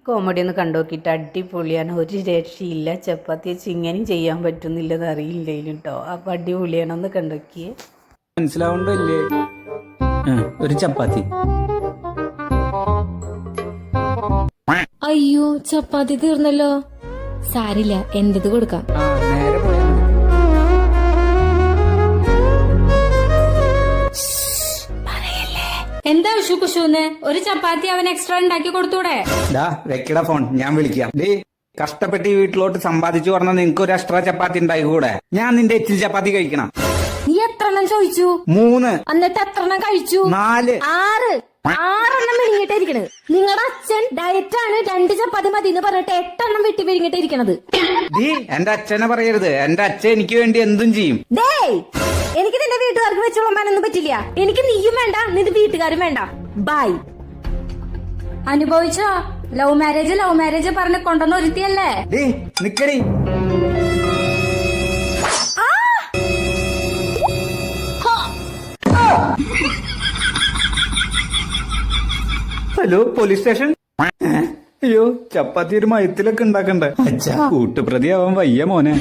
Comedy ഒന്ന് കണ്ടുനോക്കിയിട്ട് അടിപൊളിയാണ്. ഒരു രക്ഷയില്ല. ചപ്പാത്തി വെച്ച് ഇങ്ങനെയും ചെയ്യാൻ പറ്റുന്നില്ലെന്ന് അറിയില്ലേലും കേട്ടോ. അപ്പോൾ അടിപൊളിയാണ്. ഒന്ന് കണ്ടുനോക്കിയേ. മനസ്സിലാവണ്ടല്ലേ? ഒരു ചപ്പാത്തി. അയ്യോ, ചപ്പാത്തി തീർന്നല്ലോ. സാരില്ല, എന്റേത് കൊടുക്കാം. നേരെ പോയാ മതി. എന്താ ഉഷു കുഷൂന്ന്? ഒരു ചപ്പാത്തി അവൻ എക്സ്ട്രാ ഉണ്ടാക്കി കൊടുത്തൂടെ? വെക്കട ഫോൺ, ഞാൻ വിളിക്കാം. കഷ്ടപ്പെട്ട് ഈ വീട്ടിലോട്ട് സമ്പാദിച്ചു പറഞ്ഞ നിനക്ക് ഒരു എക്സ്ട്രാ ചപ്പാത്തി ഉണ്ടായി കൂടെ? ഞാൻ നിന്റെ എച്ചിൽ ചപ്പാത്തി കഴിക്കണം. നീ എത്രണ്ണം ചോദിച്ചു? 3. എന്നിട്ട് എത്രണ്ണം കഴിച്ചു? 4. 6 വിഴുങ്ങിട്ടിരിക്കണത്. നിങ്ങളുടെ അച്ഛൻ ഡയറ്റാണ്, 2 ചപ്പാത്തി മതി എന്ന് പറഞ്ഞിട്ട് 8 എണ്ണം വെട്ടി വിഴുങ്ങിട്ടിരിക്കണത്. എന്റെ അച്ഛനെ പറയരുത്. എന്റെ അച്ഛൻ എനിക്ക് വേണ്ടി എന്തും ചെയ്യും. എനിക്ക് നിന്റെ വീട്ടുകാർക്ക് വെച്ചോളാനൊന്നും പറ്റില്ല. എനിക്ക് നീയും വേണ്ട, നിന്റെ വീട്ടുകാരും വേണ്ട. ബൈ. അനുഭവിച്ചോ? ലവ് മാരേജ് പറഞ്ഞ് കൊണ്ടുവന്ന് ഒരുത്തിയല്ലേ? നിക്കടി. Hello, police station. അയ്യോ, ചപ്പാത്തി ഒരു മയത്തിലൊക്കെ ഉണ്ടാക്കണ്ടേ? അച്ഛാ, കൂട്ടുപ്രതി ആവാൻ വയ്യ മോനെ.